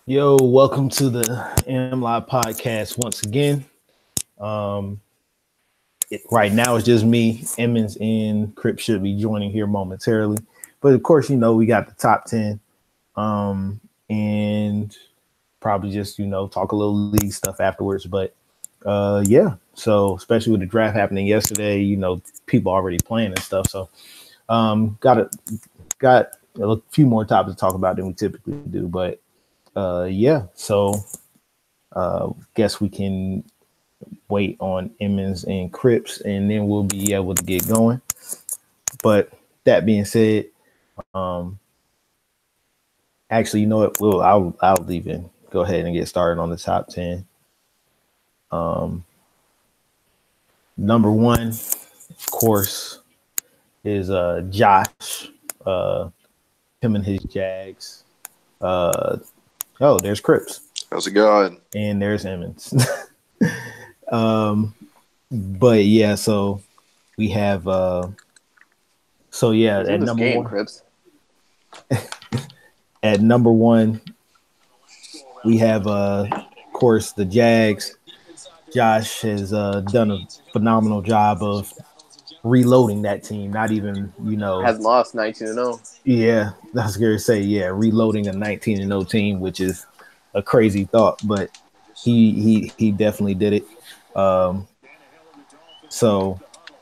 Yo, welcome to the AMLoB Podcast once again. Um, right now it's just me. Emmons and Crip should be joining here momentarily. But of course, we got the top 10. And probably just, talk a little league stuff afterwards. But yeah, so especially with the draft happening yesterday, people already playing and stuff. So got a few more topics to talk about than we typically do. But yeah, so guess we can wait on Emmons and Crips, and then we'll be able to get going. But that being said, actually, you know what? I'll even go ahead and get started on the top 10. Number one, of course, is Josh. Him and his Jags. There's Crips. How's it going? And there's Emmons. But yeah, so we have at number one, Crips. At number one, we have of course the Jags. Josh has done a phenomenal job of reloading that team. Not even, hasn't lost 19-0. Yeah, I was going to say, reloading a 19-0 team, which is a crazy thought, but he definitely did it. So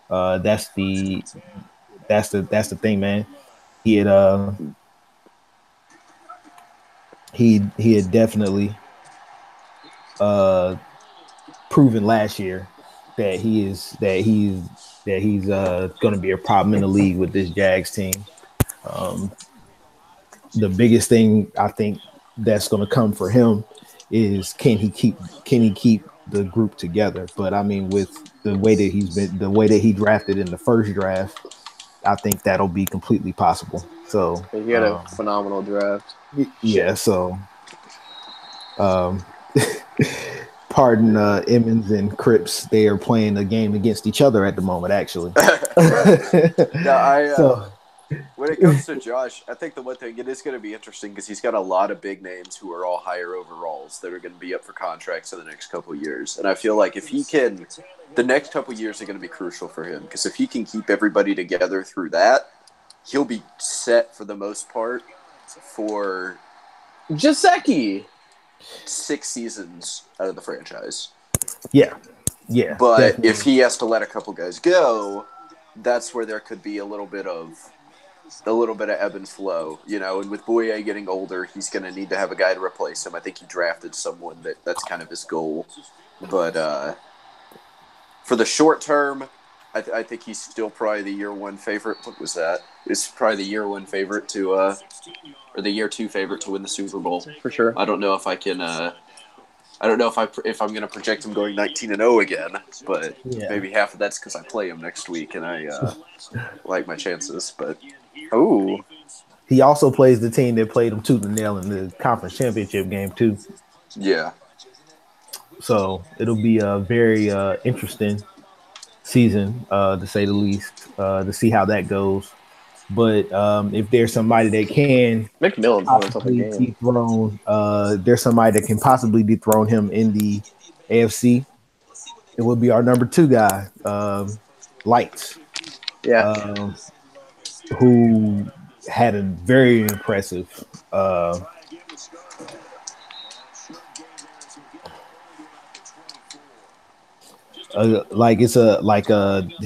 that's the thing, man. He had definitely proven last year that he's going to be a problem in the league with this Jags team. The biggest thing I think that's going to come for him is can he keep the group together? But I mean, with the way that he drafted in the first draft, I think that'll be completely possible. So he had a phenomenal draft. Yeah. So, pardon Emmons and Crips. They are playing a game against each other at the moment, actually. When it comes to Josh, I think the one thing, it is going to be interesting because he's got a lot of big names who are all higher overalls that are going to be up for contracts in the next couple of years. And I feel like if he can, the next couple of years are going to be crucial for him because if he can keep everybody together through that, he'll be set for the most part for Jaceki 6 seasons out of the franchise. Yeah. But definitely. If he has to let a couple guys go, that's where there could be a little bit of ebb and flow, and with Boye getting older, he's going to need to have a guy to replace him. I think he drafted someone that's kind of his goal. But for the short term, I think he's still probably the year one favorite. What was that? It's probably the year one favorite to, or the year two favorite to win the Super Bowl. For sure. I don't know if I can, I don't know if I'm going to project him going 19-0 again, but maybe half of that's because I play him next week and I like my chances. But he also plays the team that played him tooth and nail in the conference championship game too. Yeah. So it'll be a very interesting season, to say the least, to see how that goes. But if there's somebody that can McMillan's dethrone, there's somebody that can possibly dethrone him in the AFC, it would be our number 2 guy, Lights. Yeah. Who had a very impressive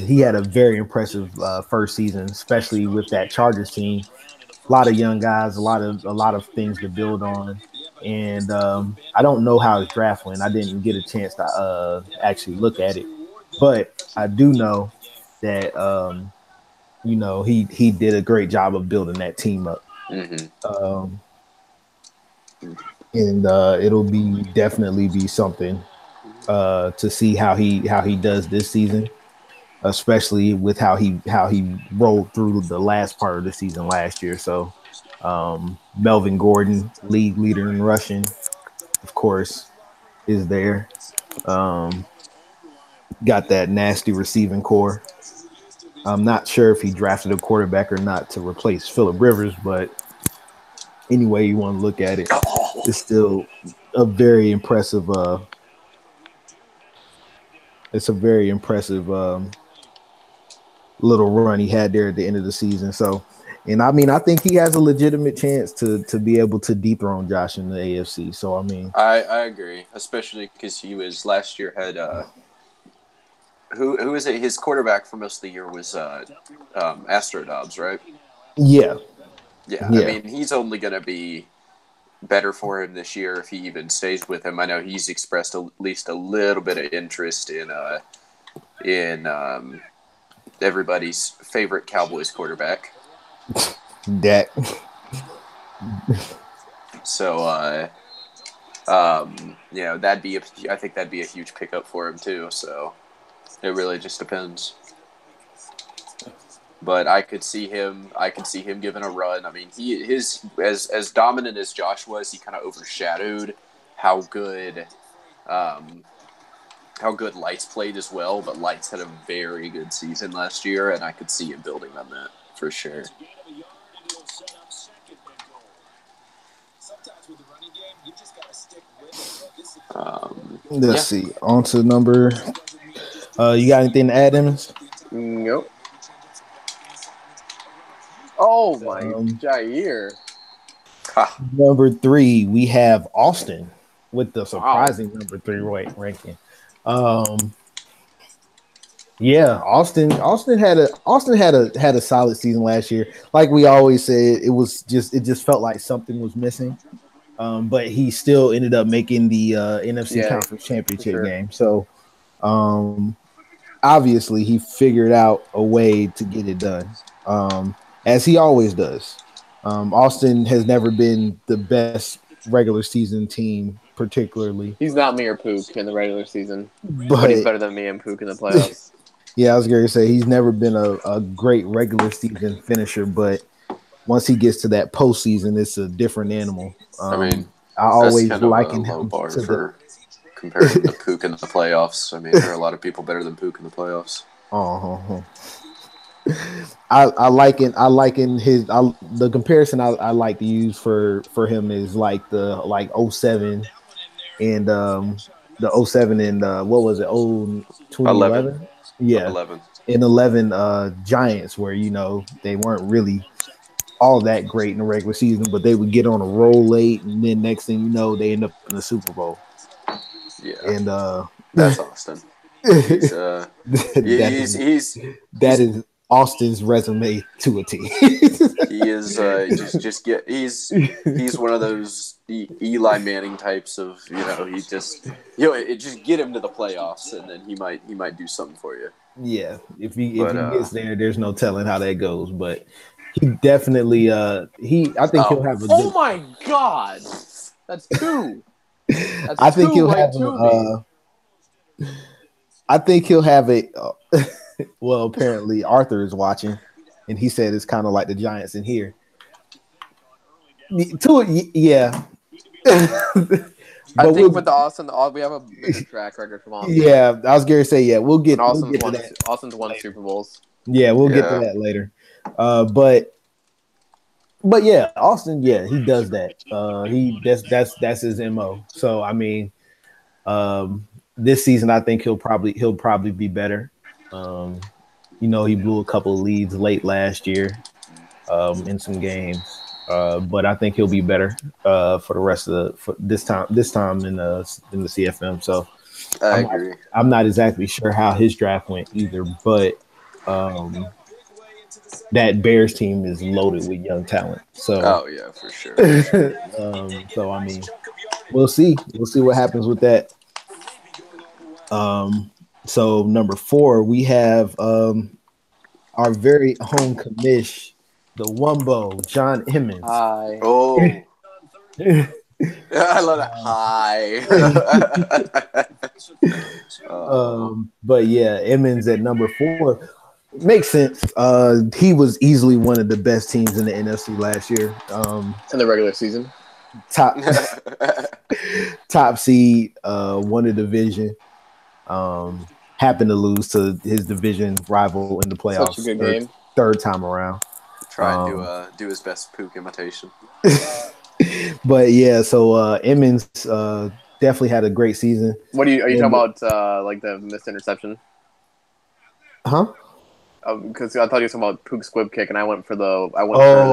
he had a very impressive first season, especially with that Chargers team. A lot of young guys, a lot of things to build on. And I don't know how his draft went. I didn't get a chance to actually look at it, but I do know that he did a great job of building that team up. Mm-hmm. And it'll definitely be something to see how he does this season, especially with how he rolled through the last part of the season last year. So Melvin Gordon, league leader in rushing, of course, is there. Got that nasty receiving core. I'm not sure if he drafted a quarterback or not to replace Phillip Rivers, but anyway you want to look at it. it's still a very impressive. It's a very impressive little run he had there at the end of the season. So, and I mean, I think he has a legitimate chance to be able to dethrone Josh in the AFC. So, I mean, I agree, especially because he was last year had who is it? His quarterback for most of the year was Astro Dobbs, right? yeah. I mean, he's only going to be better for him this year if he even stays with him. I know he's expressed at least a little bit of interest in everybody's favorite Cowboys quarterback. Dak. So, I think that'd be a huge pickup for him too. So, it really just depends. But I could see him giving a run. I mean, as dominant as Josh was, he kind of overshadowed how good Lights played as well. But Lights had a very good season last year, and I could see him building on that for sure. Let's see. On to number. You got anything to add, Emmons? Nope. Oh my Jair. Number 3, we have Austin with the surprising number 3 ranking. Austin had a solid season last year. Like we always said, it just felt like something was missing. But he still ended up making the NFC Conference Championship game. So obviously he figured out a way to get it done. As he always does. Austin has never been the best regular season team, particularly. He's not me or Pook in the regular season, but he's better than me and Pook in the playoffs. Yeah, I was going to say he's never been a great regular season finisher, but once he gets to that postseason, it's a different animal. I mean, I always that's kind liken of a low him bar to for comparing to Pook in the playoffs. I mean, there are a lot of people better than Pook in the playoffs. I liken his the comparison I like to use for him is like 07 and the 07 and what was it 2011 11 in 11 Giants where they weren't really all that great in the regular season, but they would get on a roll late and then next thing you know they end up in the Super Bowl. And that's Austin. He's Austin's resume to a T. He is he's one of those Eli Manning types of he just get him to the playoffs and then he might do something for you. Yeah, if he gets there's no telling how that goes, but he definitely I think he'll have a good. Oh my God, that's two. I think he'll have I think he'll have a. Well, apparently Arthur is watching, and he said it's kind of like the Giants in here. Yeah. I think with the Austin, we have a bigger track record from Austin. Yeah, I was going to say, we'll get to that. Austin's won Super Bowls. Yeah, we'll get to that later. But yeah, Austin, he does that. That's his MO. So I mean, this season I think he'll probably be better. He blew a couple of leads late last year in some games, but I think he'll be better for the rest of this time in the CFM. So I agree. I'm not exactly sure how his draft went either, but that Bears team is loaded with young talent. So for sure. So I mean, we'll see what happens with that. So number 4, we have our very own commish, the Wumbo, John Emmons. Hi. Oh, I love that. Hi. But yeah, Emmons at number 4 makes sense. He was easily one of the best teams in the NFC last year. In the regular season, top seed, won the division. Happened to lose to his division rival in the playoffs. Such a good game. Third time around. Try and do his best Pook imitation. But yeah, so Emmons definitely had a great season. Are you And- talking about like the missed interception? Huh? Because I thought you were talking about Pook squib kick, and I went for the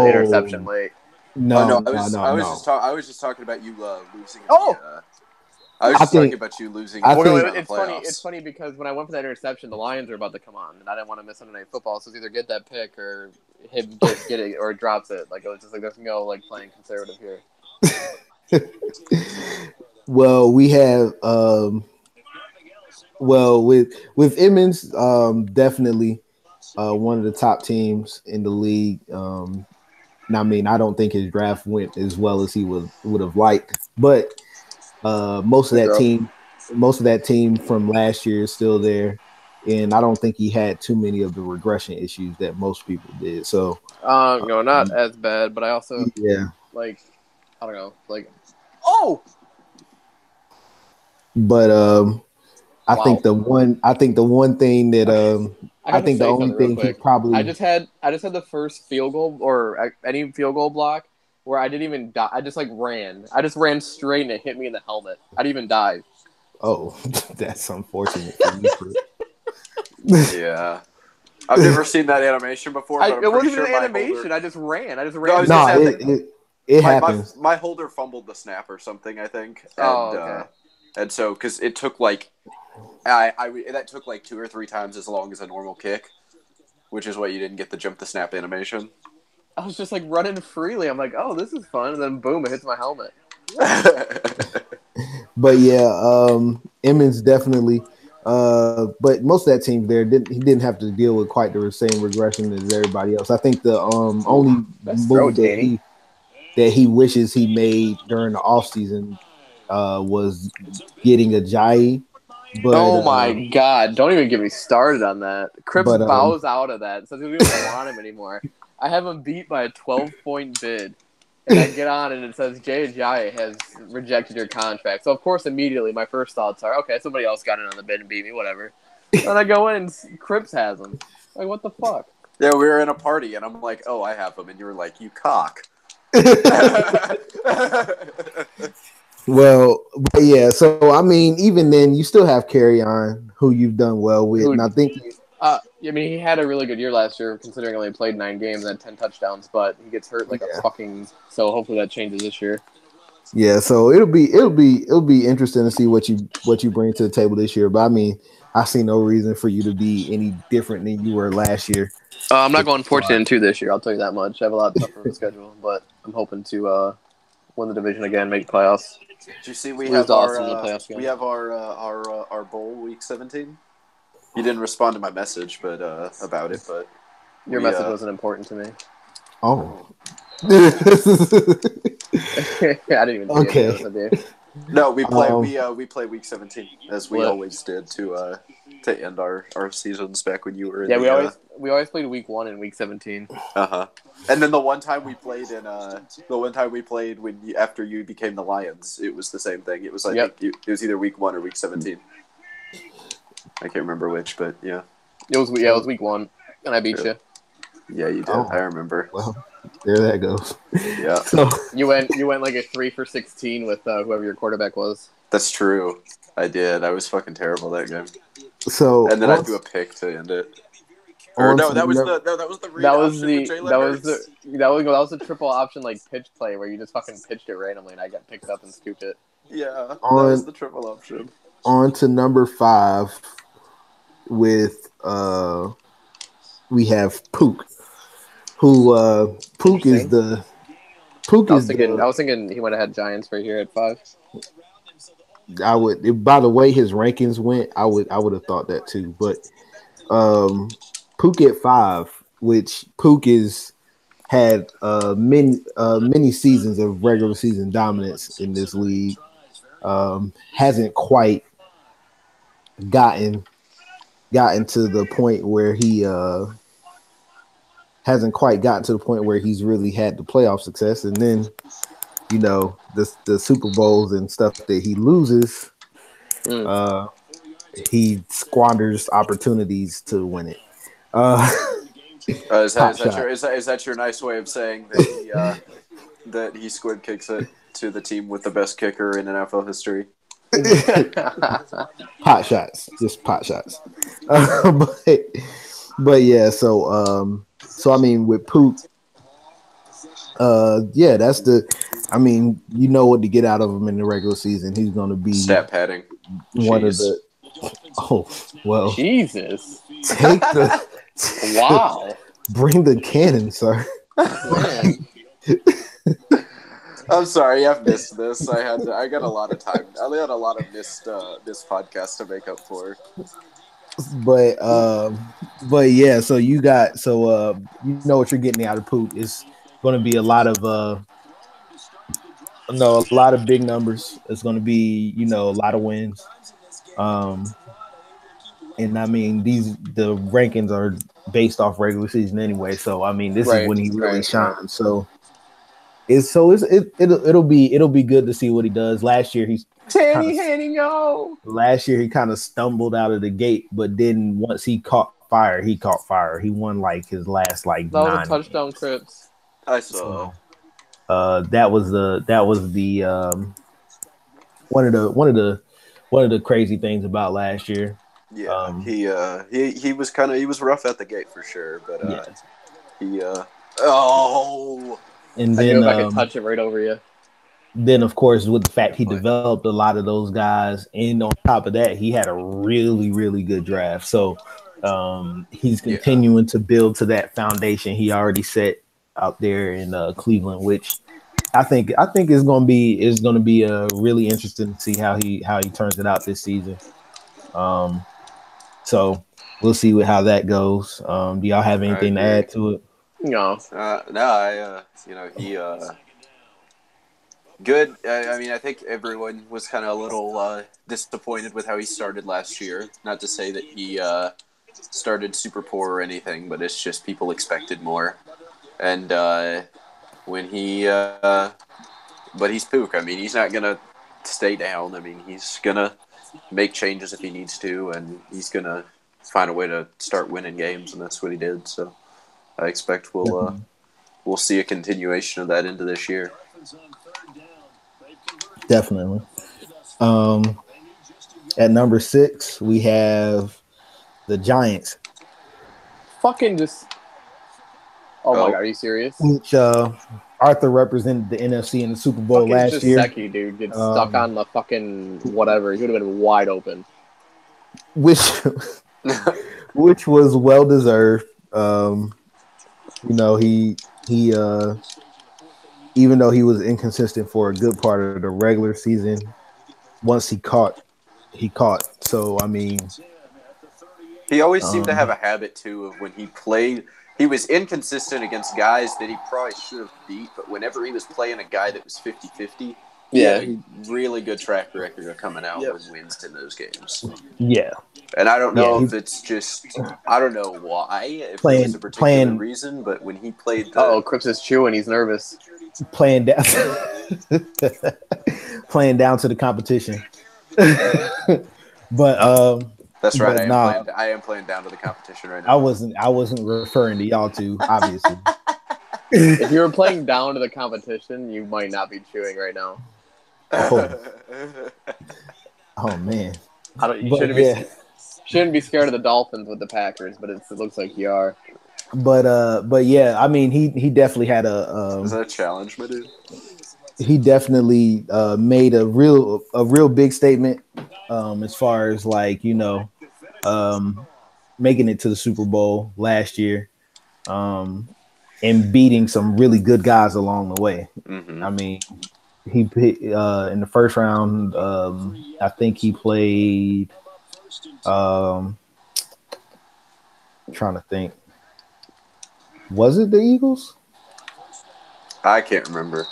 interception late. No, I was just talking about you losing. Oh! I was just talking about you losing. It's funny. It's funny because when I went for that interception, the Lions were about to come on, and I didn't want to miss Sunday Night Football. So it's either get that pick or him get it or drops it. Like it was just like there's no like playing conservative here. Well, we have with Emmons, definitely one of the top teams in the league. I mean, I don't think his draft went as well as he would have liked, but most of that team from last year is still there, and I don't think he had too many of the regression issues that most people did. So, not as bad, but I also like I don't know, like But I think the one thing that I think the only thing he probably I just had the first field goal or any field goal block where I didn't even die. I just ran. I just ran straight and it hit me in the helmet. I didn't even dive. Oh, that's unfortunate for you. Yeah. I've never seen that animation before. But it wasn't even an animation. I just ran. It happens. My holder fumbled the snap or something, I think. And, and so, because it took that took 2 or 3 times as long as a normal kick, which is why you didn't get the jump the snap animation. I was just running freely. I'm like, oh, this is fun. And then boom, it hits my helmet. But yeah, Emmons definitely. But most of that team there he didn't have to deal with quite the same regression as everybody else. I think the only move that he wishes he made during the offseason was getting Ajayi. But, oh my God! Don't even get me started on that. Cripps bows out of that, so he doesn't want him anymore. I have him beat by a 12-point bid, and I get on and it says Jay Ajayi has rejected your contract. So of course, immediately my first thoughts are, okay, somebody else got in on the bid and beat me, whatever. Then I go in and Cripps has him. Like, what the fuck? Yeah, we were in a party, and I'm like, oh, I have him, and you were like, you cock. Well, but yeah, so I mean, even then, you still have Carry On, who you've done well with, and I think. I mean, he had a really good year last year, considering he only played 9 games and had 10 touchdowns. But he gets hurt a fucking. So hopefully that changes this year. Yeah, so it'll be interesting to see what you bring to the table this year. But I mean, I see no reason for you to be any different than you were last year. I'm not going 14-2 this year. I'll tell you that much. I have a lot tougher of a schedule, but I'm hoping to win the division again, make playoffs. Did you see we have our bowl week 17? You didn't respond to my message, but about it. But your message wasn't important to me. Oh, I didn't even. Okay. No, we play week 17 as we always did to end our seasons back when you were in. Yeah, we always played week 1 and week 17. And then the one time we played after you became the Lions, it was the same thing. It was it was either week 1 or week 17. I can't remember which, but yeah. It was week 1, and I beat you. Yeah, you did. I remember. Well, there that goes. Yeah. So you went like a 3 for 16 with whoever your quarterback was. That's true. I did. I was fucking terrible that game. So and then I threw a pick to end it. Or that was the read option with Jalen Hurts. That was the triple option pitch play where you just fucking pitched it randomly and I got picked up and scooped it. Yeah, that was the triple option. On to number 5 with we have Pook, who Pook is the Pook is. I was thinking he went ahead Giants right here at 5. I would, by the way his rankings went, I would have thought that too. But Pook at 5, which Pook had many seasons of regular season dominance in this league. Hasn't quite gotten to the point where he he's really had the playoff success, and then the Super Bowls and stuff that he loses, he squanders opportunities to win it. Is that your nice way of saying that that he squib kicks it to the team with the best kicker in NFL history. Pot shots, just pot shots. But yeah, so I mean with Poot, yeah, that's the. I mean, you know what to get out of him in the regular season. He's going to be stat padding. One of the. Oh well, Jesus! Take the. Wow! Bring the cannon, sir. I'm sorry, I've missed this. I got a lot of time. I had a lot of missed podcast to make up for. But yeah, so you know what you're getting out of Poot. It's going to be a lot of a lot of big numbers. It's going to be a lot of wins. And I mean the rankings are based off regular season anyway. So I mean this is when he really shines. So it'll be good to see what he does. Last year Last year he kind of stumbled out of the gate, but then once he caught fire. He won like his last like that was 9 a touchdown Crips. I saw. That was the one of the crazy things about last year. Yeah, he was rough at the gate for sure, but and I then knew if I could touch it right over you. Then of course with the fact he developed a lot of those guys, and on top of that he had a really really good draft. So he's continuing to build to that foundation he already set out there in Cleveland, which I think is going to be really interesting to see how he turns it out this season. So we'll see how that goes. Do y'all have anything to add to it? No. Good. I mean, I think everyone was kind of a little disappointed with how he started last year. Not to say that he started super poor or anything, but it's just people expected more. And when he, but he's Pook. I mean, he's not gonna stay down. I mean, he's gonna make changes if he needs to, and he's gonna find a way to start winning games, and that's what he did. So I expect we'll see a continuation of that into this year. Definitely. At number 6, we have the Giants. Fucking just. Oh my god, are you serious? Which Arthur represented the NFC in the Super Bowl last year. Fucking dude, gets stuck on the fucking whatever. He would have been wide open. Which was well deserved. He even though he was inconsistent for a good part of the regular season, once he caught. So I mean, he always seemed to have a habit too of when he played. He was inconsistent against guys that he probably should have beat, but whenever he was playing a guy that was 50-50, he had a really good track record of coming out with wins in those games. Yeah. And I don't know if it's just – I don't know why, if there's a particular reason, but when he played the – Crips is chewing. He's nervous. Playing down to the competition. But that's right. But I am playing down to the competition right now. I wasn't referring to y'all two, obviously. If you were playing down to the competition, you might not be chewing right now. Oh man. Shouldn't be scared of the Dolphins with the Packers, but it looks like you are. But yeah, I mean he definitely had is that a challenge, my dude? He definitely made a real big statement as far as like making it to the Super Bowl last year and beating some really good guys along the way. Mm-hmm. I mean, he in the first round. I think he played. Trying to think. Was it the Eagles? I can't remember.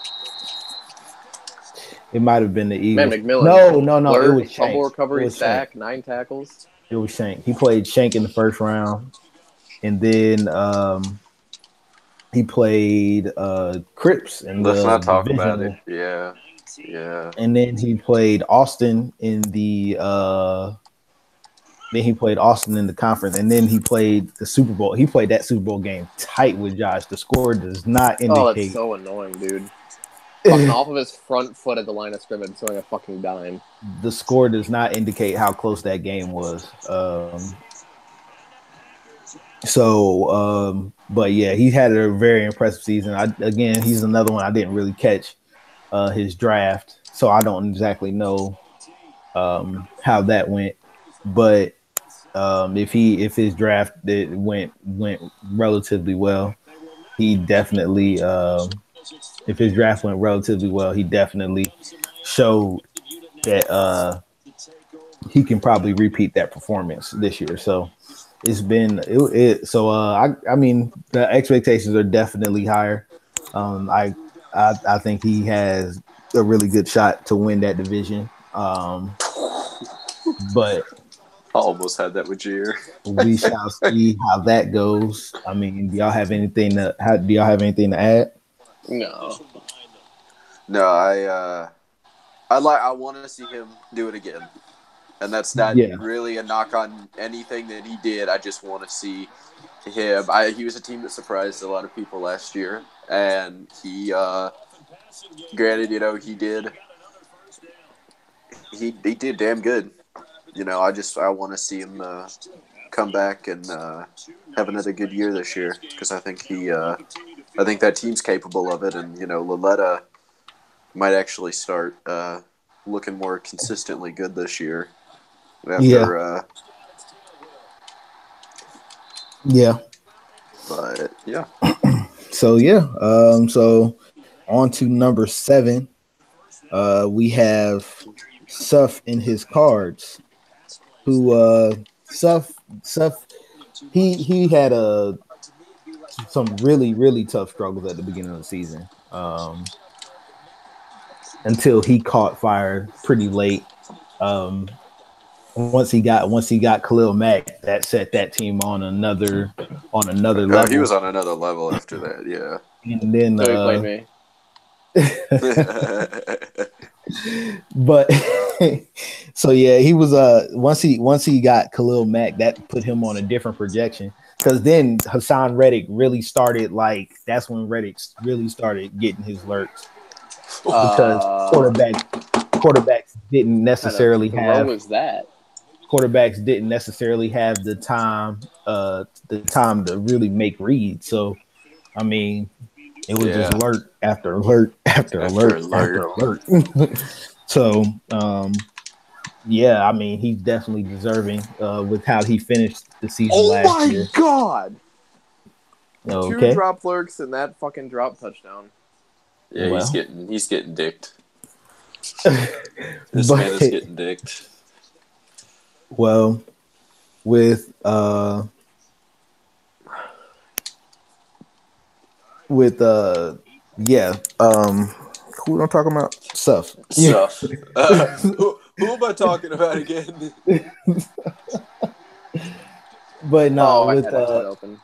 It might have been the Eagles. Man, McMillan. No. Blurred, It was Shank. Fumble recovery, sack, 9 tackles. It was Shank. He played Shank in the first round, and then he played Cripps in the Let's not talk divisional. about it. Yeah. And then he played Austin in the conference, and then he played the Super Bowl. He played that Super Bowl game tight with Josh. The score does not indicate. Oh, that's so annoying, dude. fucking off of his front foot at the line of scrimmage, throwing a fucking dime. The score does not indicate how close that game was. But yeah, he had a very impressive season. Again, he's another one I didn't really catch his draft, so I don't exactly know how that went. But if his draft went relatively well, he definitely if his draft went relatively well, he definitely showed that he can probably repeat that performance this year. So it's been I mean the expectations are definitely higher. I think he has a really good shot to win that division. But I almost had that with Jair. We shall see how that goes. I mean, do y'all have anything to add? No. No, I want to see him do it again, and that's not really a knock on anything that he did. I just want to see him. He was a team that surprised a lot of people last year, and he, granted, he did damn good. I want to see him come back and have another good year this year because I think that team's capable of it, and Laletta might actually start looking more consistently good this year. After, but yeah. So on to number 7. We have Suff in his cards. Who Suff he had some really tough struggles at the beginning of the season until he caught fire pretty late. Once he got Khalil Mack, that set that team on another level. He was on another level after that, yeah. And then so he played me. But so yeah, he was once he got Khalil Mack, that put him on a different projection. Because then Hassan Reddick really started that's when Reddick really started getting his lurks. Because quarterbacks didn't necessarily have. What was that? Quarterbacks didn't necessarily have the time to really make reads. So, I mean, it was just alert after alert after alert after alert. So, I mean, he's definitely deserving with how he finished the season last year. Oh my god! Okay. 2 drop lurks and that fucking drop touchdown. Yeah, he's getting dicked. This man is getting dicked. Well, with who am I talking about? Suff. Who am I talking about again? But no,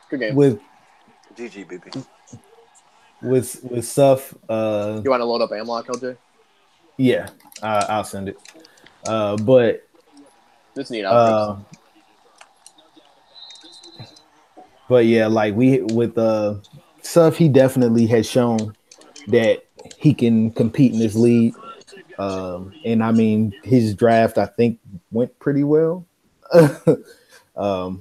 Good game. with GG, baby. With Suff. You want to load up AMLoB, LJ? Yeah, I'll send it. But this need but yeah, with Suff, he definitely has shown that he can compete in this league. And I mean, his draft I think went pretty well.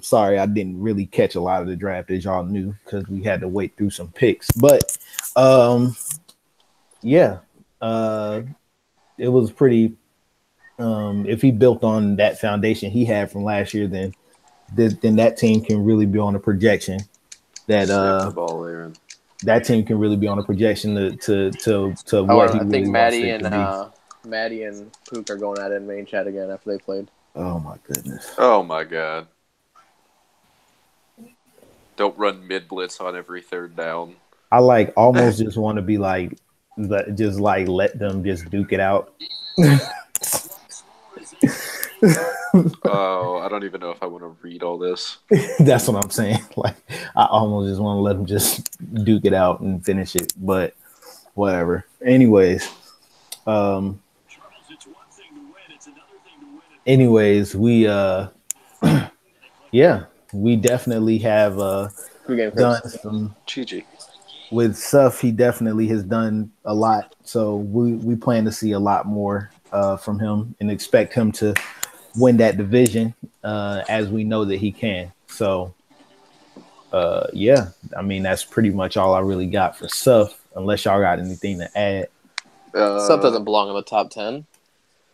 Sorry, I didn't really catch a lot of the draft, as y'all knew, because we had to wait through some picks. But it was pretty. If he built on that foundation he had from last year, then that team can really be on a projection. That team can really be on a projection to what he I really think wants Maddie and Pook are going at it in main chat again after they played. Oh my goodness. Oh my god. Don't run mid blitz on every third down. I almost just want to be let them just duke it out. Oh, I don't even know if I want to read all this. That's what I'm saying. I almost just want to let them just duke it out and finish it, but whatever. Anyways, we we definitely have done some GG. with Suff, he definitely has done a lot. So we plan to see a lot more from him and expect him to win that division as we know that he can. So yeah, I mean that's pretty much all I really got for Suff, unless y'all got anything to add. Suff doesn't belong in the top 10.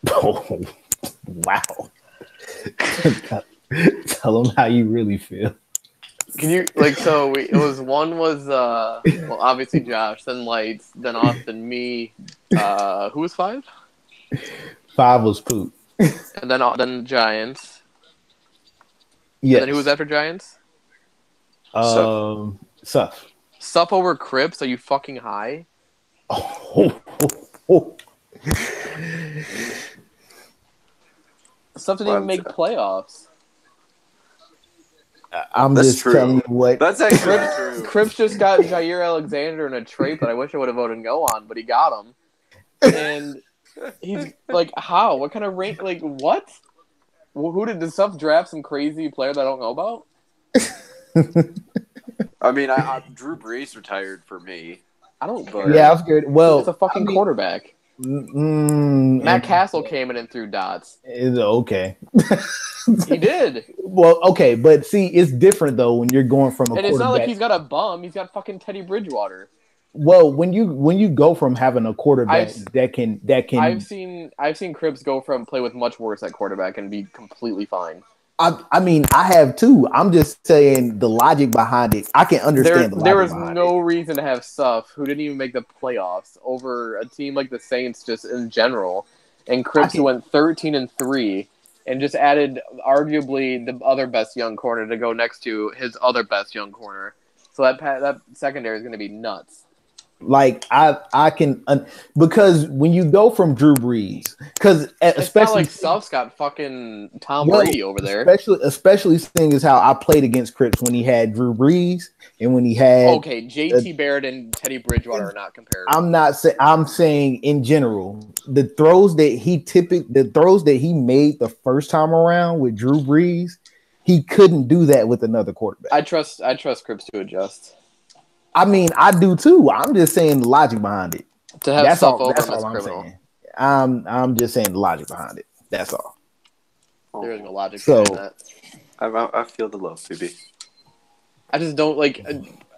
Oh, wow. Tell him how you really feel. Can you it was well, obviously Josh, then Lights, then Austin, me. Who was 5? 5 was Poop. And then Giants. Yeah. And then who was after Giants? Suff. Suff over Crips? Are you fucking high? Suff didn't even make playoffs. I'm That's just true. telling you what. That's actually true. Crips just got Jair Alexander in a trade that I wish I would have voted no on, but he got him. And he's like, how? What kind of rank? Like, what? Who did Suff draft? Some crazy player that I don't know about? I mean, Drew Brees retired for me. I don't. Yeah, I was good. Well, it's a fucking quarterback. Matt Castle came in and threw dots. Okay. He did. Well, okay, but see, it's different though when you're going from a quarterback. And it's not like he's got a bum. He's got fucking Teddy Bridgewater. Well, when you go from having a quarterback that can I've seen Crips go from play with much worse at quarterback and be completely fine. I mean, I have too. I'm just saying the logic behind it. I can understand There was no reason to have Suff, who didn't even make the playoffs, over a team like the Saints just in general. And Crips went 13-3 and just added arguably the other best young corner to go next to his other best young corner. So that secondary is going to be nuts. Like I can because when you go from Drew Brees, because especially not like Suff's got fucking Tom Brady over there. Especially seeing as how I played against Crips when he had Drew Brees and when he had JT Barrett and Teddy Bridgewater are not comparable. I'm saying in general the throws that he made the first time around with Drew Brees, he couldn't do that with another quarterback. I trust Crips to adjust. I mean, I do too. I'm just saying the logic behind it. To have that's Suff all over I'm criminal. saying. I'm just saying the logic behind it. That's all. There is no logic behind that. I feel the love, Phoebe. I just don't like.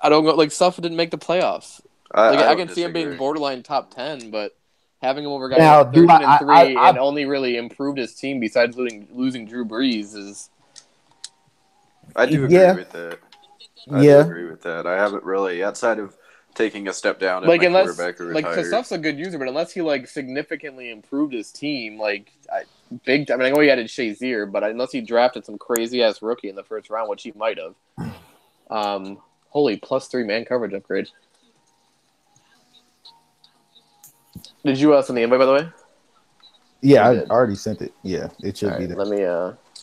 I don't go like Suff didn't make the playoffs. I can see him being borderline top 10, but having him over guys like 13-3 and only really improved his team besides losing Drew Brees is. I do agree with that. I do agree with that. I haven't really, outside of taking a step down at my quarterback who retired. Like, Suff's a good user, but unless he, like, significantly improved his team, I know he added Shazier, but unless he drafted some crazy-ass rookie in the first round, which he might have. Holy, +3 man coverage upgrade. Did you send the invite, by the way? Yeah, I already sent it. Yeah, it should be there. Let me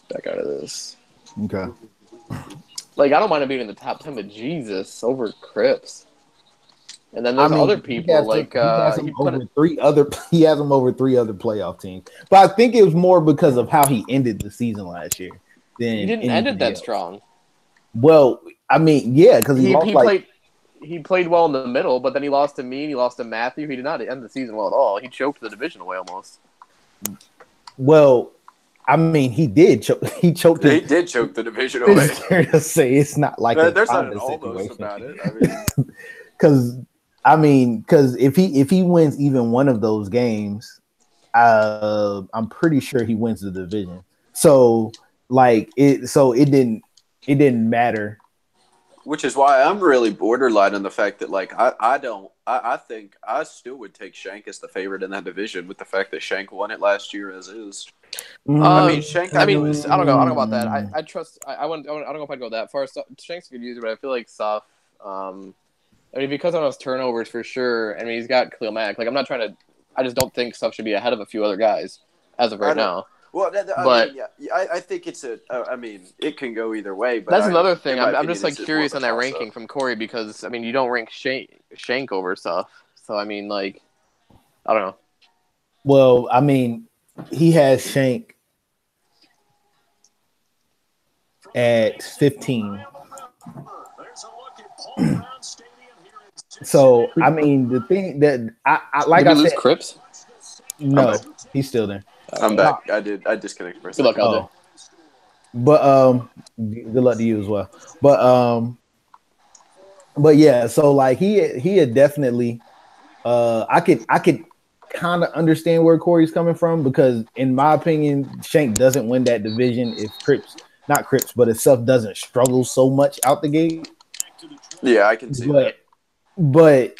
back out of this. Okay. Like, I don't mind him being in the top 10, but Jesus, over Crips. And then there's other people like he has him over 3 other playoff teams. But I think it was more because of how he ended the season last year. He didn't end it that strong. Well, I mean, yeah, because he played well in the middle, but then he lost to me and he lost to Matthew. He did not end the season well at all. He choked the division away almost. Well, I mean, he did choke. He choked. He did choke the division away. It's fair to say it's not like there's not an almost about it. I mean, because if he wins even one of those games, I'm pretty sure he wins the division. So it didn't matter. Which is why I'm really borderline on the fact that I think I still would take Shank as the favorite in that division with the fact that Shank won it last year as is. Shank. I don't know about that. I trust. I don't know if I'd go that far. Shank's a good user, but I feel like Suff. Because of those turnovers for sure. I mean, he's got Khalil Mack. Like, I'm not trying to. I just don't think Suff should be ahead of a few other guys as of right now. Well, I think it's it can go either way. But that's another thing. I'm just curious on that ranking from Corey because you don't rank Shank over Suff. So I don't know. Well, I mean, he has Shank at 15. So I mean, the thing that I like Did we I lose said, Cripps? no, he's still there. I'm back. I disconnected for a Good second. luck, LJ. But good luck to you as well. But yeah, so like he had definitely I could kind of understand where Corey's coming from because in my opinion, Shank doesn't win that division if not Crips, but if Seth doesn't struggle so much out the gate. Yeah, I can see that. But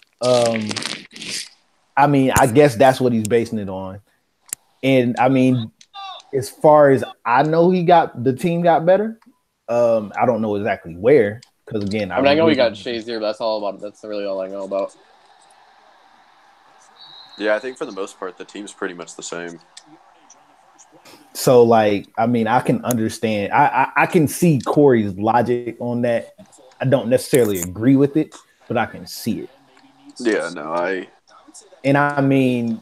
I mean, I guess that's what he's basing it on. And I mean, as far as I know, the team got better. I don't know exactly where because again, I know we got Shazier, but that's really all I know about. Yeah, I think for the most part, the team's pretty much the same. So, like, I mean, I can understand. I can see Corey's logic on that. I don't necessarily agree with it, but I can see it. Yeah, no, And I mean,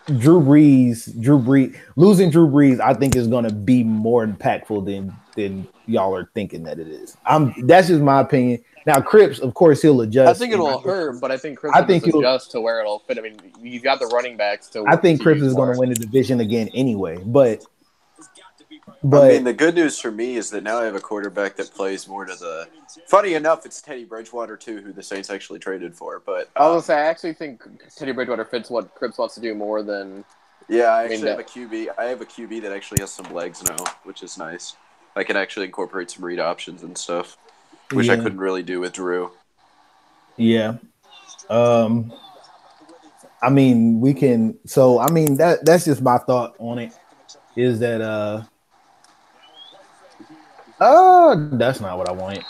losing Drew Brees, I think is going to be more impactful than y'all are thinking that it is. That's just my opinion. Now, Cripps, of course, he'll adjust. I think it will hurt, but I think Cripps will adjust to where it'll fit. I mean, you've got the running backs to. I think Cripps is going to win the division again anyway, but I mean, the good news for me is that now I have a quarterback that plays more to the. Funny enough, it's Teddy Bridgewater too, who the Saints actually traded for. But I was gonna say, I actually think Teddy Bridgewater fits what Cripps wants to do more than. Yeah, I actually have a QB. I have a QB that actually has some legs now, which is nice. I can actually incorporate some read options and stuff, which I couldn't really do with Drew. Yeah. I mean, we can. So, I mean, that's just my thought on it. Is that that's not what I wanted.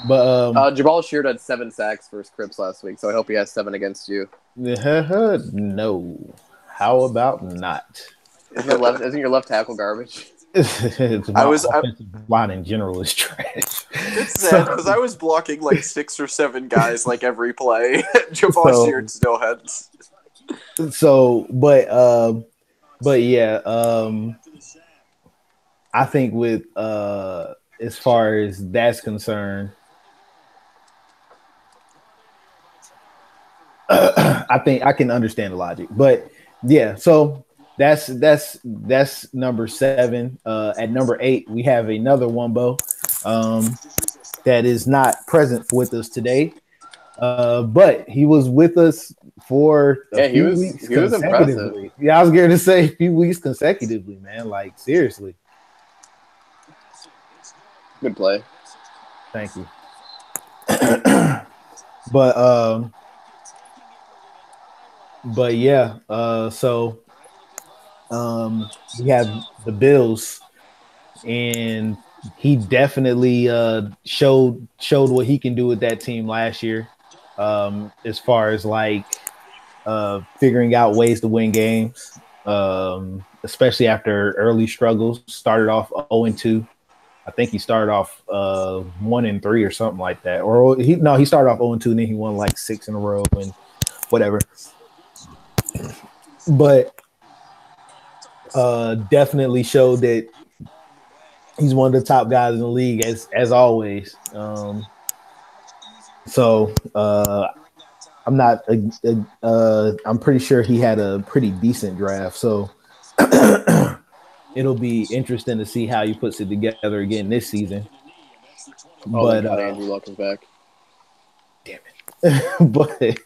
But Jabal Sheard had 7 sacks versus Cripps last week, so I hope he has 7 against you. No. How about not? Isn't your left tackle garbage? Offensive line in general is trash. It's sad because I was blocking like 6 or 7 guys like every play. Jabal Sheard still had. So, but yeah, I think with as far as that's concerned, I think I can understand the logic. But yeah, so that's number 7. At number 8, we have another Wumbo that is not present with us today. But he was with us for a few weeks consecutively. Impressive. Yeah, I was going to say a few weeks consecutively, man. Like, seriously. Good play. Thank you. But yeah, so we have the Bills, and he definitely showed what he can do with that team last year. As far as like figuring out ways to win games, especially after early struggles. Started off 0-2. I think he started off 1-3 or something like that. Or he started off 0-2 and then he won like 6 in a row and whatever. But definitely showed that he's one of the top guys in the league as always. So I'm not. I'm pretty sure he had a pretty decent draft. So it'll be interesting to see how he puts it together again this season. But Andrew Luck is back. Damn it.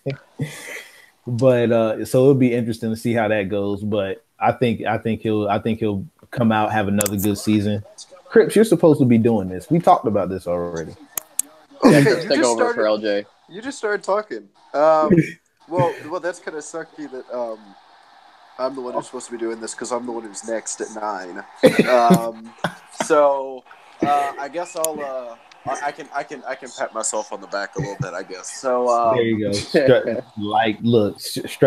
but so it'll be interesting to see how that goes. But I think he'll come out, have another good season. Cripps, you're supposed to be doing this. We talked about this already. Okay, take over for LJ. You just started talking. Well, that's kind of sucky that I'm the one who's supposed to be doing this because I'm the one who's next at 9. So I guess I can pat myself on the back a little bit, I guess. So there you go. Strut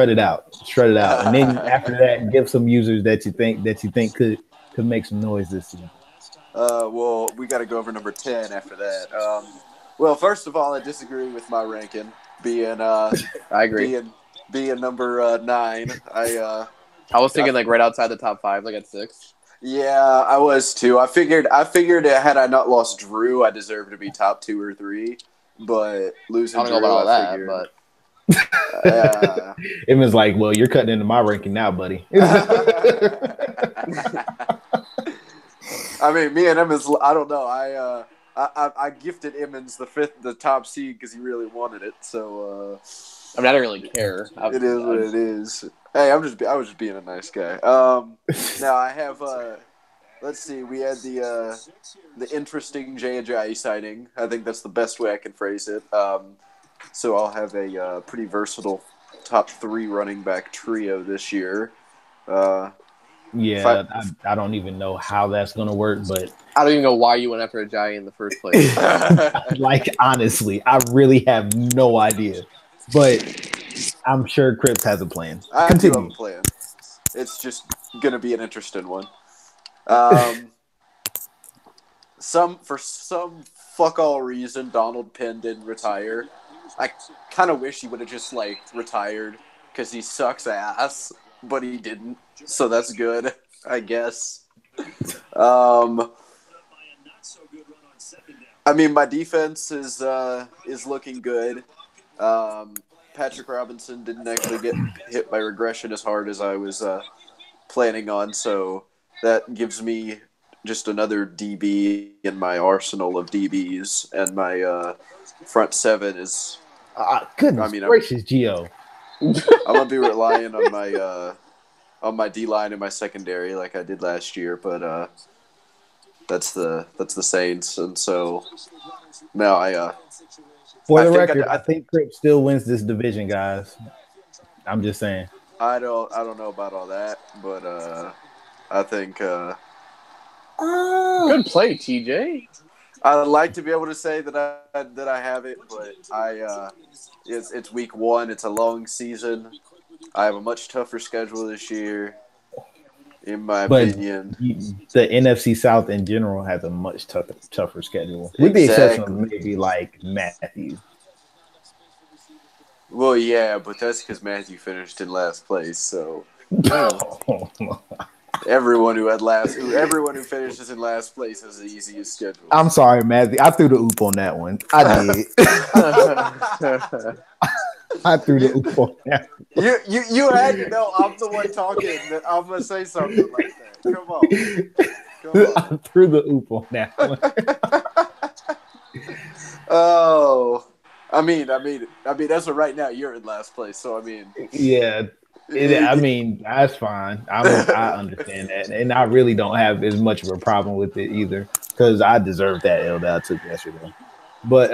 it out, and then after that, give some users that you think could make some noise this season. Well, we got to go over number 10 after that. Well, first of all, I disagree with my ranking being. I agree. Being number 9. I was thinking like right outside the top 5, like at 6. Yeah, I was too. I figured had I not lost Drew, I deserved to be top 2 or 3. But losing I don't know Drew, about all that, but It was like, well, you're cutting into my ranking now, buddy. I mean, me and Emmons, I don't know. I gifted Emmons the top seed because he really wanted it. So I mean, I don't really care. It is what it is. Hey, I was just being a nice guy. Now I have. Let's see. We had the interesting J.J. signing. I think that's the best way I can phrase it. So I'll have a pretty versatile top 3 running back trio this year. I don't even know how that's gonna work, but I don't even know why you went after Ajayi in the first place. like honestly, I really have no idea. But I'm sure Cripps has a plan. I do have a plan. It's just gonna be an interesting one. For some fuck all reason, Donald Penn didn't retire. I kind of wish he would have just retired because he sucks ass, but he didn't. So that's good, I guess. I mean, my defense is looking good. Patrick Robinson didn't actually get hit by regression as hard as I was planning on, so that gives me just another DB in my arsenal of DBs, and my front 7 is. Goodness gracious, Gio. I'm gonna be relying on my D line and my secondary like I did last year, but that's the Saints, and so now For the record, I think Cripps still wins this division, guys. I'm just saying. I don't know about all that, but I think good play, TJ. I'd like to be able to say that I have it, but it's week 1. It's a long season. I have a much tougher schedule this year, in my opinion. The NFC South in general has a much tougher schedule, with the exception of maybe like Matthew. Well, yeah, but that's because Matthew finished in last place, so everyone who finishes in last place has the easiest schedule. I'm sorry, Matthew. I threw the oop on that one. I did. I threw the oop on that one. You had to know I'm the one talking that I'm gonna say something like that. Come on. I threw the oop on that one. Oh, I mean, as of right now, you're in last place. So I mean, yeah. I mean, that's fine. I understand that, and I really don't have as much of a problem with it either, because I deserve that L that I took yesterday. But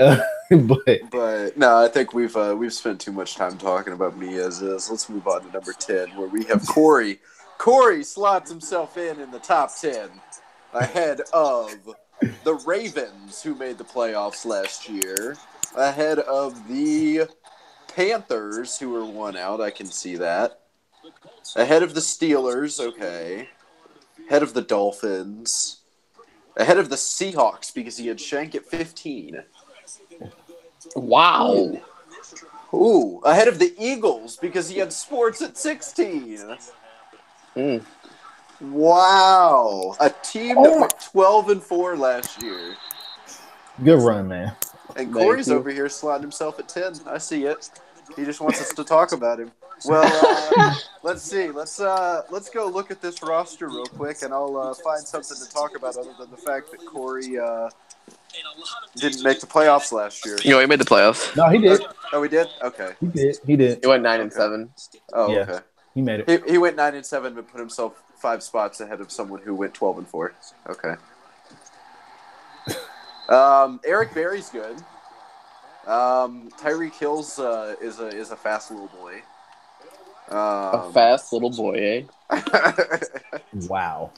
no, I think we've spent too much time talking about me as is. Let's move on to number 10, where we have Corey. Corey slots himself in the top 10, ahead of the Ravens, who made the playoffs last year, ahead of the Panthers, who were 1 out. I can see that. Ahead of the Steelers, okay. Ahead of the Dolphins. Ahead of the Seahawks, because he had Shank at 15. Wow. Ooh, ahead of the Eagles, because he had Sports at 16. Wow. A team that went 12-4 last year. Good run, man. And Corey's over here slotting himself at 10. I see it. He just wants us to talk about him. Well, let's see. Let's go look at this roster real quick, and I'll find something to talk about other than the fact that Corey didn't make the playoffs last year. You know, he made the playoffs. No, he did. Oh, he did? Okay. He did. He went 9-7. Oh, yeah, okay. He made it. He went 9-7, but put himself 5 spots ahead of someone who went 12-4. Okay. Eric Berry's good. Tyreek Hill's is a fast little boy. A fast little boy, eh? Wow.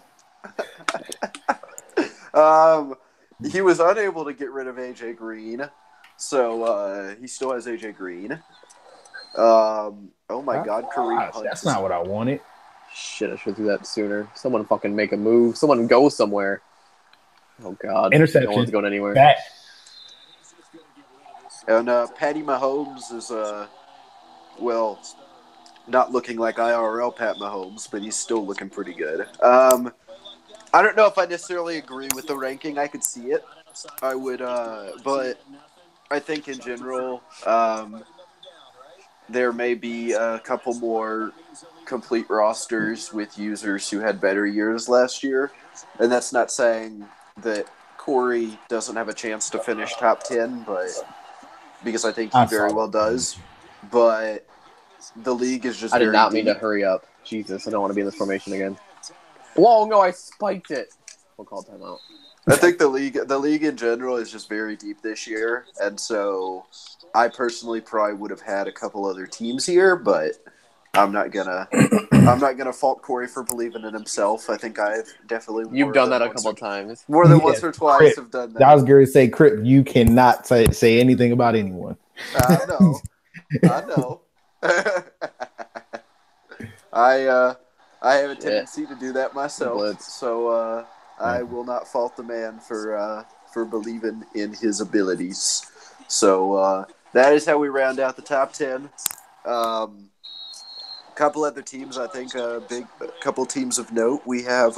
He was unable to get rid of AJ Green, so he still has AJ Green. Oh my God, Kareem Hunt. That's not what I wanted. Shit, I should do that sooner. Someone fucking make a move. Someone go somewhere. Oh God, interception. No one's going anywhere. Back. And Patty Mahomes is not looking like IRL Pat Mahomes, but he's still looking pretty good. I don't know if I necessarily agree with the ranking. I could see it. I would, but I think in general, there may be a couple more complete rosters with users who had better years last year. And that's not saying that Corey doesn't have a chance to finish top 10, but because I think he very well does. But the league is just I did very not deep. mean to hurry up. Jesus, I don't want to be in this formation again. Whoa, no, I spiked it. We'll call timeout. I think the league in general is just very deep this year, and so I personally probably would have had a couple other teams here, but I'm not gonna fault Corey for believing in himself. I think I've definitely You've done that a couple times. More than once or twice have done that. I was going to say, Crip, you cannot say anything about anyone. I know. I have a tendency to do that myself, so I will not fault the man for believing in his abilities. So that is how we round out the top 10. Couple other teams, I think, couple teams of note. We have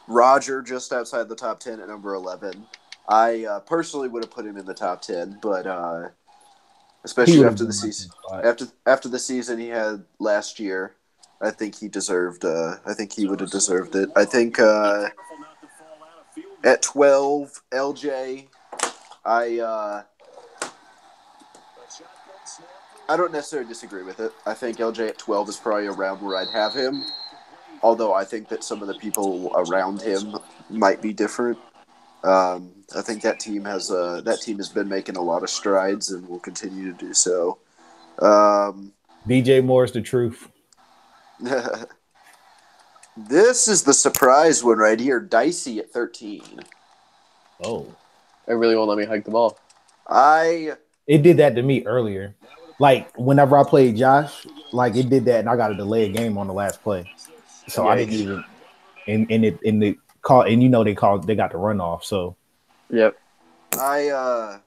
Roger just outside the top 10 at number 11. I personally would have put him in the top 10, but especially after the season, after the season he had last year, I think he deserved. I think he would have deserved it. I think at 12, LJ, I don't necessarily disagree with it. I think LJ at 12 is probably around where I'd have him. Although I think that some of the people around him might be different. I think that team has been making a lot of strides and will continue to do so. DJ Moore's the truth. This is the surprise one right here. Dicey at 13. Oh, it really won't let me hike the ball. It did that to me earlier. Like whenever I played Josh, like it did that, and I got to delay a game on the last play, so I didn't even. And they got the runoff. So, yep. I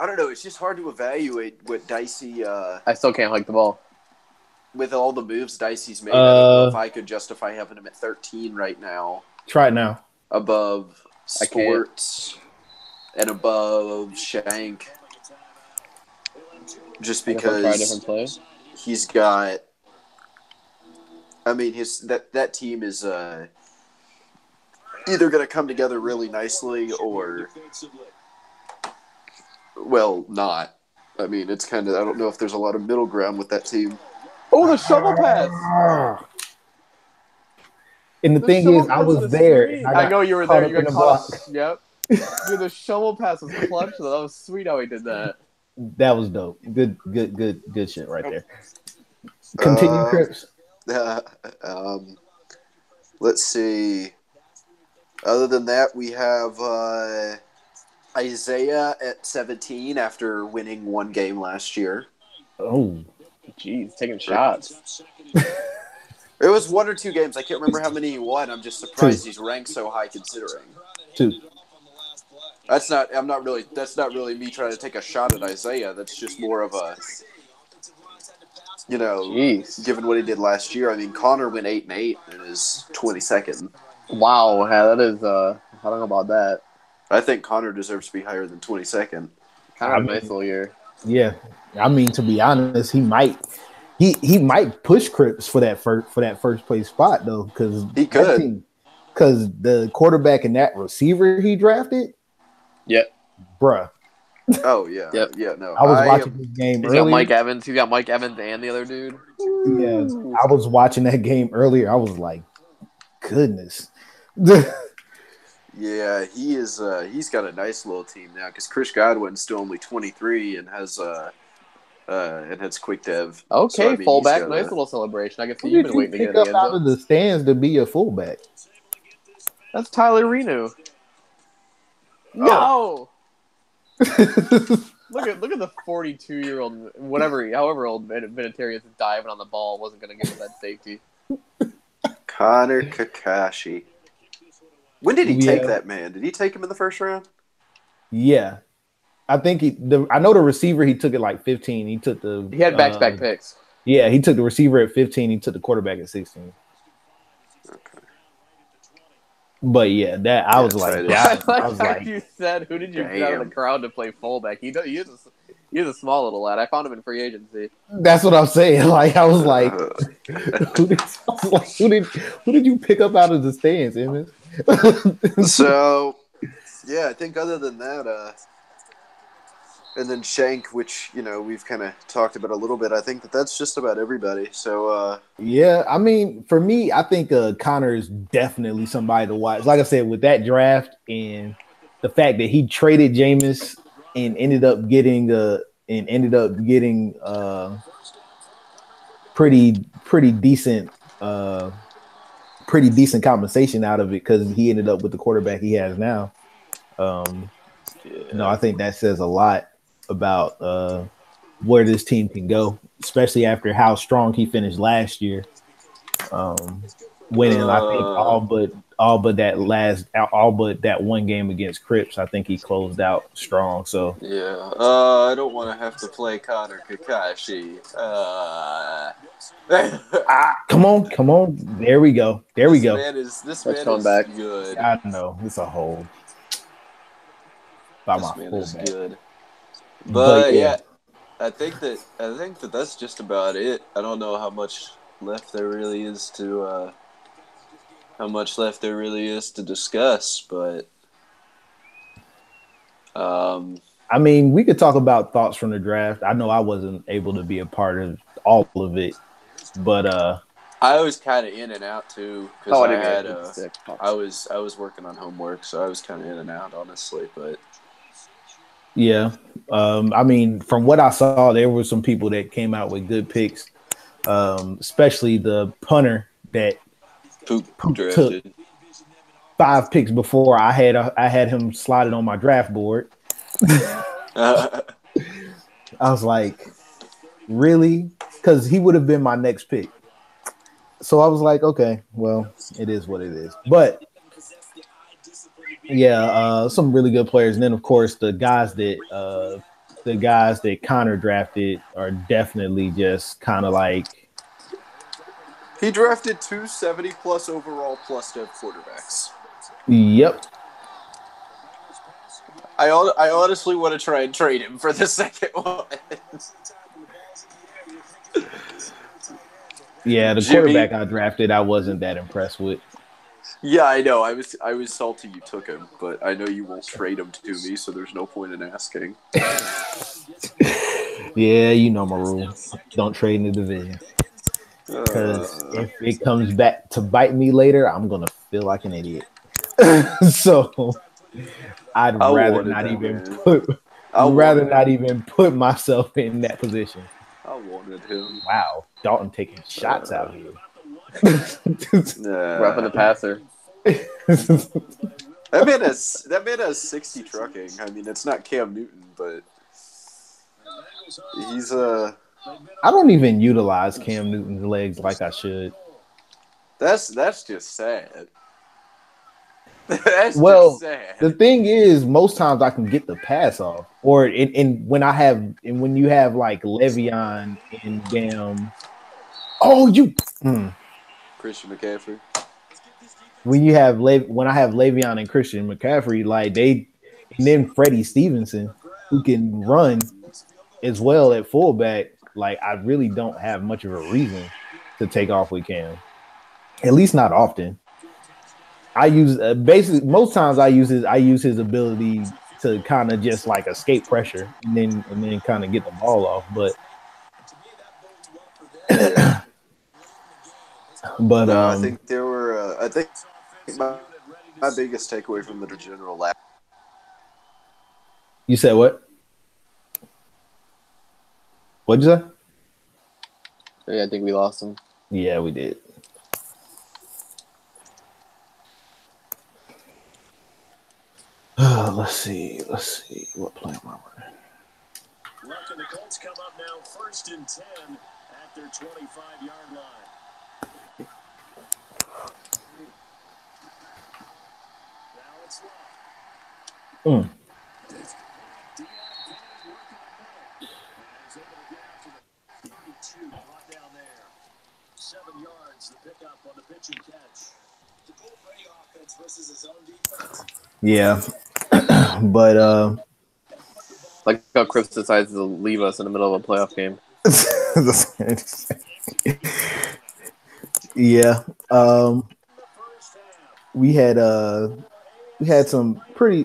don't know. It's just hard to evaluate what Dicey. I still can't hike the ball. With all the moves Dicey's made, I don't know if I could justify having him at 13 right now. Try it now. Above Sports and above Shank. Just because he's got. I mean, that team is either going to come together really nicely or, well, not. I mean, it's kind of. I don't know if there's a lot of middle ground with that team. Oh, the shovel pass! And the thing is, I was there. I know you were there. You got caught. Yep. Dude, the shovel pass was clutch. Though. That was sweet how he did that. That was dope. Good shit right there. Continue, Crips. Let's see. Other than that, we have Isaiah at 17 after winning one game last year. Oh, jeez, taking shots. It was one or two games. I can't remember how many he won. I'm just surprised he's ranked so high considering. 2. That's not really me trying to take a shot at Isaiah. That's just more of a, given what he did last year. I mean, Connor went 8-8 in his 22nd. Wow, that is. I don't know about that. I think Connor deserves to be higher than 22nd. Kind of a nice little year. Yeah, I mean, to be honest, he might push Crips for that first place spot though, because he could. Because the quarterback and that receiver he drafted. Yep. Bruh. Oh yeah. Yep. Yeah. No. I was watching this game. He's got Mike Evans. He's got Mike Evans and the other dude. Yeah, I was watching that game earlier. I was like, goodness. Yeah, he is. He's got a nice little team now because Chris Godwin's still only 23 and has quick dev. Okay, so, I mean, fullback, nice little celebration. I can see you've been waiting to get it out of the stands to be a fullback. That's Tyler Renu. No. Look at the 42-year-old, however old Vinatieri is diving on the ball, wasn't going to give him that safety. Connor Kakashi. When did he take that man? Did he take him in the first round? Yeah, I think I know the receiver. He took it like 15. He had back-to-back picks. Yeah, he took the receiver at 15. He took the quarterback at 16. But yeah, that I was like, that, I I was like like, you said, who did you get out of the crowd to play fullback? He's a small little lad. I found him in free agency. that's what I'm saying. Like, I was like, who did you pick up out of the stands, Emmett? So, yeah, I think other than that, and then Shank, which, we've kind of talked about a little bit, I think that's just about everybody. So, yeah, I mean, for me, I think Connor is definitely somebody to watch. Like I said, with that draft and the fact that he traded Jameis and ended up getting pretty decent compensation out of it because he ended up with the quarterback he has now. No, I think that says a lot about where this team can go, especially after how strong he finished last year. Winning, I think all but that one game against Crips, I think he closed out strong. So yeah, I don't want to have to play Connor Kakashi. Come on. There we go. This man is back. good. I know it's a hole. By This my man fullback. is good. But yeah, I think that that's just about it. I don't know how much left there really is to discuss, but I mean, we could talk about thoughts from the draft. I know I wasn't able to be a part of all of it, but I was kind of in and out too because I was working on homework, so I was kind of in and out, honestly. But yeah, I mean, from what I saw, there were some people that came out with good picks, especially the punter that Poop drafted. took 5 picks before I had him slotted on my draft board. I was like, really? Because he would have been my next pick. So I was like, okay, well, it is what it is. But yeah, some really good players. And then of course the guys that Connor drafted are definitely just kind of like, he drafted 270 plus overall plus dev quarterbacks. Yep. I honestly want to try and trade him for the second one. Yeah, the quarterback I drafted, I wasn't that impressed with. Yeah, I know. I was salty you took him, but I know you won't trade him to me, so there's no point in asking. Yeah, you know my rule. Don't trade in the division. Because if it comes back to bite me later, I'm gonna feel like an idiot. So I'd rather not even put myself in that position. I wanted him. Wow, Dalton taking shots out here. Roughing the passer. That man has 60 trucking. I mean, it's not Cam Newton, but he's I don't even utilize Cam Newton's legs like I should. That's just sad. Just sad. The thing is, most times I can get the pass off, or when you have like Le'Veon and damn, Christian McCaffrey. When I have Le'Veon and Christian McCaffrey, and then Freddie Stevenson, who can run as well at fullback, like I really don't have much of a reason to take off with Cam. At least not often. I use basically most times I use his ability to kind of just like escape pressure and then kind of get the ball off. But I think there were I think my biggest takeaway from the general lap. You said what? What'd you say? Yeah, I think we lost him. Yeah, we did. Let's see. What play am I running? Luck and the Colts come up now 1st and 10 at their 25-yard line. Now it's Luck. Brought down there. 7 yards, the pickup on the pitch and catch. The Bull Brady offense Yeah, but Like how Chris decides to leave us in the middle of a playoff game. yeah, we had some pretty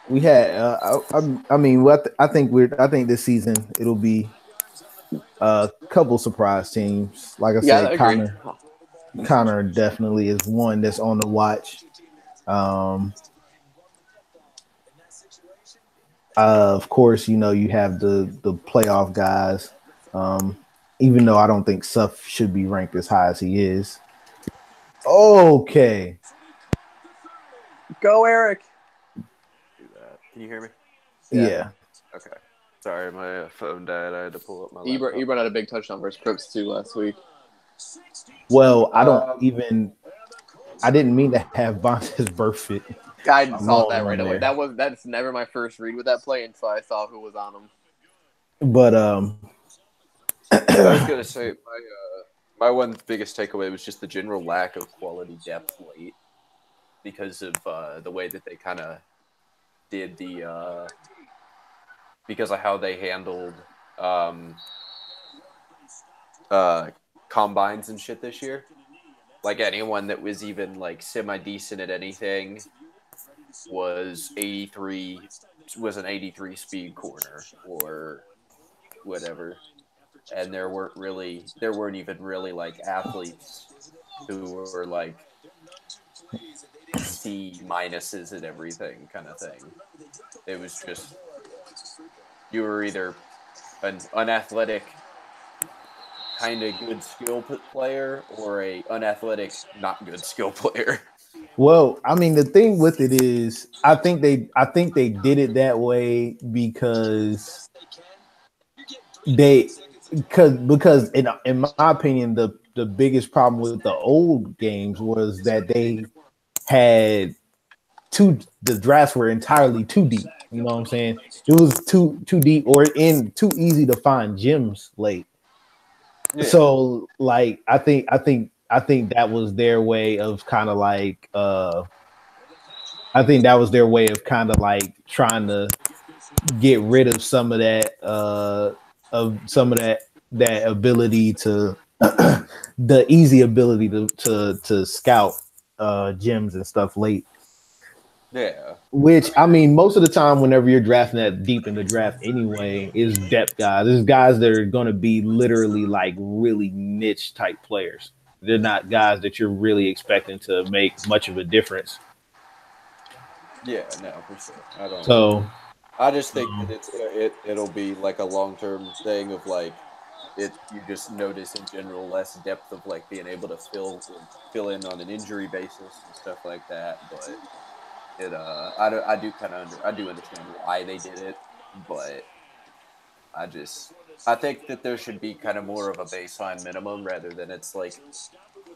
we had I mean I think this season it'll be a couple surprise teams. Like I Yeah, said, I agree. Connor definitely is one that's on the watch. Of course, you know you have the playoff guys. Even though I don't think Suff should be ranked as high as he is. Okay. Go, Eric. Can you hear me? Yeah. Okay. Sorry, my phone died. I had to pull up my Ebron laptop. had a big touchdown versus Crips too last week. Well, I didn't mean to have Vontae's birth fit. I saw that on right away. there. That's never my first read with that play until I saw who was on him. But I was gonna say my one biggest takeaway was just the general lack of quality depth late because of the way that they kind of did the because of how they handled combines and shit this year. Like anyone that was even like semi decent at anything was an 83 speed corner or whatever. And there weren't even really like athletes who were like C minuses and everything kind of thing. It was just you were either an unathletic kind of good skill player or a unathletic not good skill player. well, I mean the thing with it is I think they did it that way because because in my opinion the biggest problem with the old games was that they had the drafts were entirely too deep. You know what I'm saying? It was too deep or in too easy to find gems late. Yeah. So like I think that was their way of kind of like I think that was their way of kind of like trying to get rid of some of that that ability to the easy ability to scout gems and stuff late. Yeah. Which I mean, most of the time, whenever you're drafting that deep in the draft, anyway, is depth guys. There's guys that are going to be literally like really niche type players. They're not guys that you're really expecting to make much of a difference. Yeah, no, for sure. So I just think that it'll be like a long-term thing of like you just notice in general less depth of like being able to fill in on an injury basis and stuff like that. But I do understand why they did it, but I think that there should be kind of more of a baseline minimum rather than it's like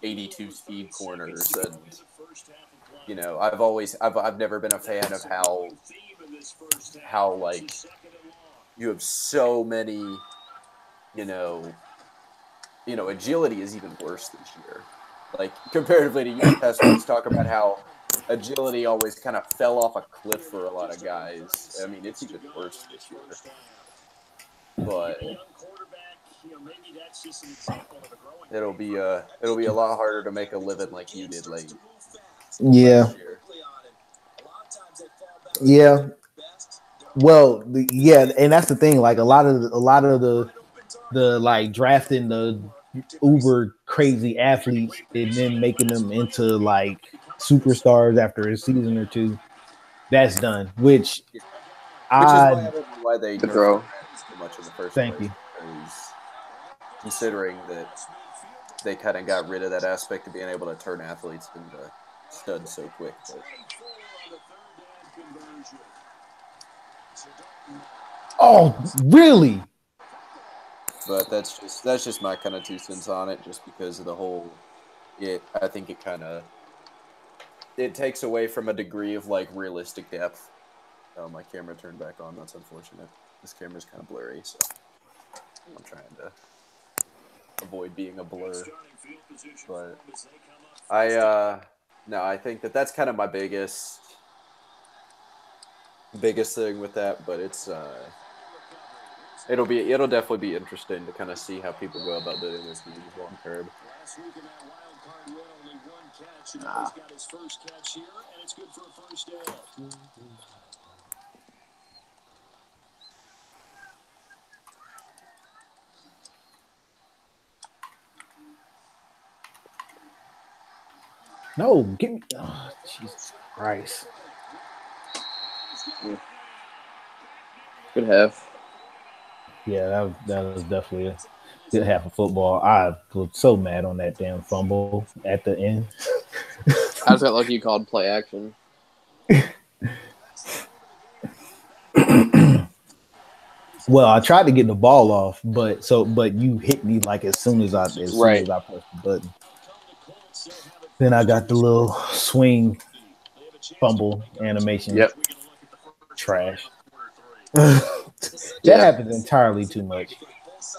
82 speed corners and you know I've never been a fan of how like you have so many you know agility is even worse this year like comparatively to years past. We talk about how agility always kind of fell off a cliff for a lot of guys. I mean it's even worse this year, but it'll be a lot harder to make a living like you did late yeah, yeah. Well, and that's the thing. Like a lot of the like drafting the uber crazy athletes and then making them into like superstars after a season or two. That's done. Which is I why they The nerfed throw. so much in the first thank place. you. Because considering that they kind of got rid of that aspect of being able to turn athletes into studs so quick. Oh, really? But that's just my kind of 2 cents on it, just because of the whole. I think it takes away from a degree of like realistic depth. Oh, my camera turned back on. That's unfortunate. This camera's kind of blurry. So I'm trying to avoid being a blur, but I think that's kind of my biggest thing with that. But it'll definitely be interesting to kind of see how people go about doing this long term. Got his first catch here, and it's good for a first down. No, give me. Oh, Jesus Christ. Good half. Yeah, that was definitely a good half of football. I was so mad on that damn fumble at the end. I just got lucky you called play action. Well, I tried to get the ball off, but you hit me like as soon as I pressed the button. Then I got the little swing fumble animation. Yep. Trash. That happens entirely too much.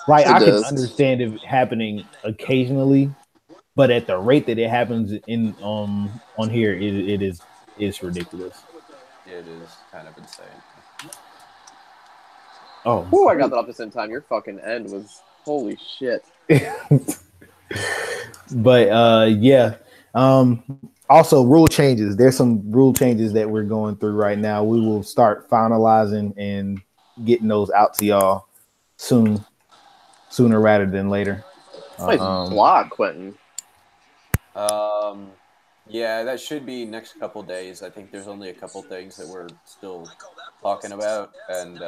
Like I can understand it happening occasionally, but at the rate that it happens in on here, it's ridiculous. It is kind of insane. Oh, I got that off the same time. Your fucking end was holy shit. But yeah. Also, rule changes. There's some rule changes that we're going through right now. We will start finalizing and getting those out to y'all sooner rather than later. Nice block, Quentin. Yeah, that should be next couple days. I think there's only a couple things that we're still talking about, and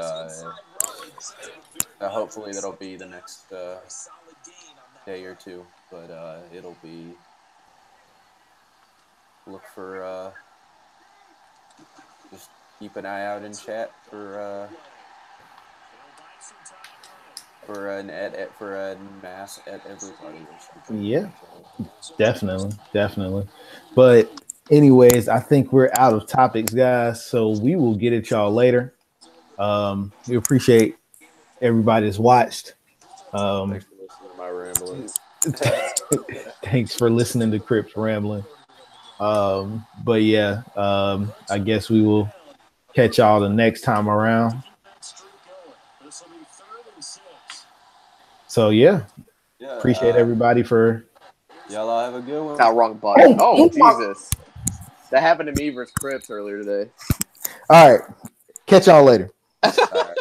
hopefully that'll be the next day or two. But it'll be look for just keep an eye out in chat for a mass at everybody. Yeah, definitely. But anyways, I think we're out of topics, guys. So we will get at y'all later. We appreciate everybody that's watched. Thanks for listening to my rambling. Thanks for listening to Crips rambling. But yeah, I guess we will catch y'all the next time around. So yeah, appreciate everybody for. Y'all all have a good one. Got wrong button. Oh Jesus, that happened to me versus Crips earlier today. All right, catch y'all later. All right.